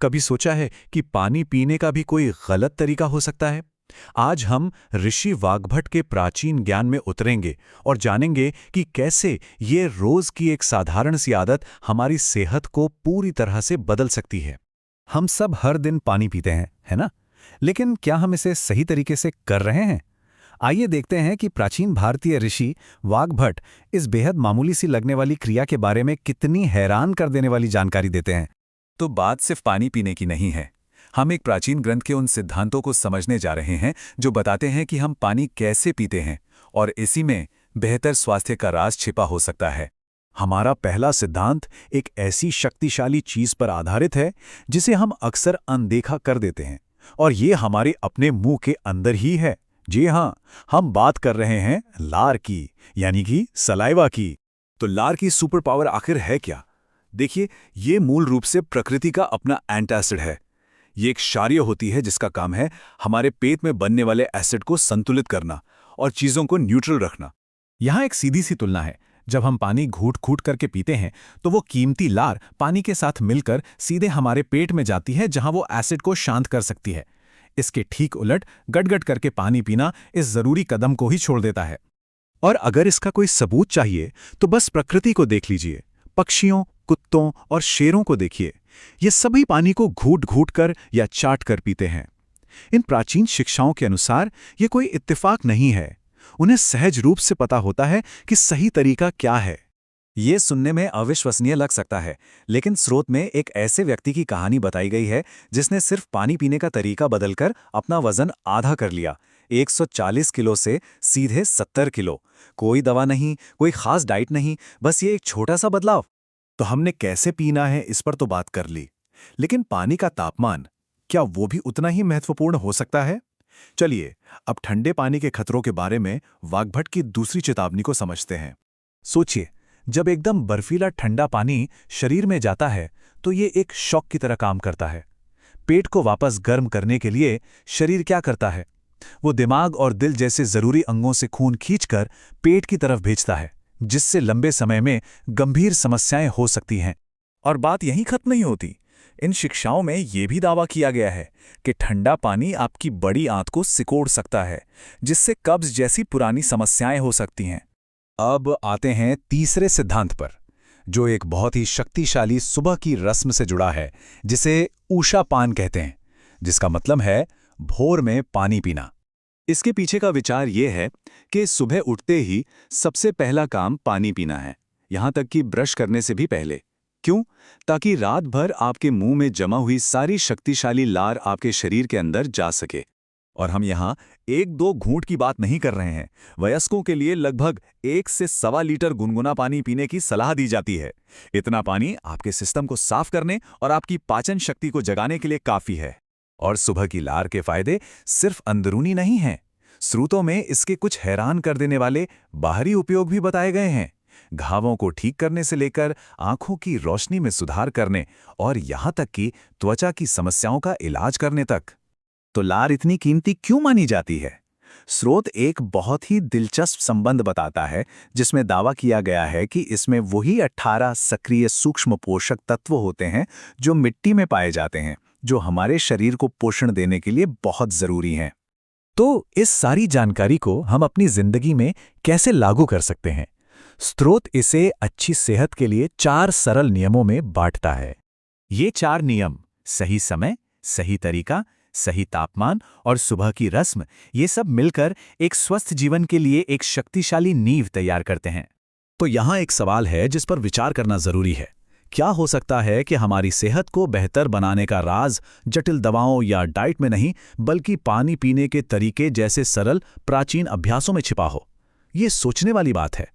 कभी सोचा है कि पानी पीने का भी कोई गलत तरीका हो सकता है? आज हम ऋषि वाग्भट के प्राचीन ज्ञान में उतरेंगे और जानेंगे कि कैसे ये रोज की एक साधारण सी आदत हमारी सेहत को पूरी तरह से बदल सकती है। हम सब हर दिन पानी पीते हैं, है ना? लेकिन क्या हम इसे सही तरीके से कर रहे हैं? आइए देखते हैं कि प्राचीन भारतीय ऋषि वाग्भट इस बेहद मामूली सी लगने वाली क्रिया के बारे में कितनी हैरान कर देने वाली जानकारी देते हैं। तो बात सिर्फ पानी पीने की नहीं है। हम एक प्राचीन ग्रंथ के उन सिद्धांतों को समझने जा रहे हैं जो बताते हैं कि हम पानी कैसे पीते हैं और इसी में बेहतर स्वास्थ्य का राज छिपा हो सकता है। हमारा पहला सिद्धांत एक ऐसी शक्तिशाली चीज पर आधारित है जिसे हम अक्सर अनदेखा कर देते हैं, और ये हमारे अपने मुंह के अंदर ही है। जी हाँ, हम बात कर रहे हैं लार की, यानी कि सलाइवा की। तो लार की सुपर पावर आखिर है क्या? देखिए, ये मूल रूप से प्रकृति का अपना एंटासिड है। ये एक क्षारीय होती है जिसका काम है हमारे पेट में बनने वाले एसिड को संतुलित करना और चीजों को न्यूट्रल रखना। यहाँ एक सीधी सी तुलना है। जब हम पानी घूट घूट करके पीते हैं तो वो कीमती लार पानी के साथ मिलकर सीधे हमारे पेट में जाती है, जहां वो एसिड को शांत कर सकती है। इसके ठीक उलट गट-गट करके पानी पीना इस जरूरी कदम को ही छोड़ देता है। और अगर इसका कोई सबूत चाहिए तो बस प्रकृति को देख लीजिए। पक्षियों, कुत्तों और शेरों को देखिए। ये सभी पानी को घूट घूट कर या चाट कर पीते हैं। इन प्राचीन शिक्षाओं के अनुसार ये कोई इत्तेफाक नहीं है। उन्हें सहज रूप से पता होता है कि सही तरीका क्या है। ये सुनने में अविश्वसनीय लग सकता है, लेकिन स्रोत में एक ऐसे व्यक्ति की कहानी बताई गई है जिसने सिर्फ पानी पीने का तरीका बदलकर अपना वजन आधा कर लिया, 140 किलो से सीधे 70 किलो। कोई दवा नहीं, कोई खास डाइट नहीं, बस ये एक छोटा सा बदलाव। तो हमने कैसे पीना है इस पर तो बात कर ली, लेकिन पानी का तापमान, क्या वो भी उतना ही महत्वपूर्ण हो सकता है? चलिए अब ठंडे पानी के खतरों के बारे में वाग्भट की दूसरी चेतावनी को समझते हैं। सोचिए, जब एकदम बर्फीला ठंडा पानी शरीर में जाता है तो ये एक शॉक की तरह काम करता है। पेट को वापस गर्म करने के लिए शरीर क्या करता है? वो दिमाग और दिल जैसे जरूरी अंगों से खून खींचकर पेट की तरफ भेजता है, जिससे लंबे समय में गंभीर समस्याएं हो सकती हैं। और बात यहीं खत्म नहीं होती। इन शिक्षाओं में यह भी दावा किया गया है कि ठंडा पानी आपकी बड़ी आंत को सिकोड़ सकता है, जिससे कब्ज जैसी पुरानी समस्याएं हो सकती हैं। अब आते हैं तीसरे सिद्धांत पर, जो एक बहुत ही शक्तिशाली सुबह की रस्म से जुड़ा है, जिसे ऊषापान कहते हैं, जिसका मतलब है भोर में पानी पीना। इसके पीछे का विचार यह है कि सुबह उठते ही सबसे पहला काम पानी पीना है, यहां तक कि ब्रश करने से भी पहले। क्यों? ताकि रात भर आपके मुंह में जमा हुई सारी शक्तिशाली लार आपके शरीर के अंदर जा सके। और हम यहाँ 1-2 घूंट की बात नहीं कर रहे हैं। वयस्कों के लिए लगभग 1 से सवा लीटर गुनगुना पानी पीने की सलाह दी जाती है। इतना पानी आपके सिस्टम को साफ करने और आपकी पाचन शक्ति को जगाने के लिए काफी है। और सुबह की लार के फायदे सिर्फ अंदरूनी नहीं हैं। स्रोतों में इसके कुछ हैरान कर देने वाले बाहरी उपयोग भी बताए गए हैं। घावों को ठीक करने से लेकर आंखों की रोशनी में सुधार करने और यहां तक कि त्वचा की समस्याओं का इलाज करने तक। तो लार इतनी कीमती क्यों मानी जाती है? स्रोत एक बहुत ही दिलचस्प संबंध बताता है, जिसमें दावा किया गया है कि इसमें वही 18 सक्रिय सूक्ष्म पोषक तत्व होते हैं जो मिट्टी में पाए जाते हैं, जो हमारे शरीर को पोषण देने के लिए बहुत जरूरी हैं। तो इस सारी जानकारी को हम अपनी जिंदगी में कैसे लागू कर सकते हैं? स्रोत इसे अच्छी सेहत के लिए 4 सरल नियमों में बांटता है। ये 4 नियम, सही समय, सही तरीका, सही तापमान और सुबह की रस्म, ये सब मिलकर एक स्वस्थ जीवन के लिए एक शक्तिशाली नींव तैयार करते हैं। तो यहाँ एक सवाल है जिस पर विचार करना जरूरी है। क्या हो सकता है कि हमारी सेहत को बेहतर बनाने का राज जटिल दवाओं या डाइट में नहीं, बल्कि पानी पीने के तरीके जैसे सरल प्राचीन अभ्यासों में छिपा हो? ये सोचने वाली बात है।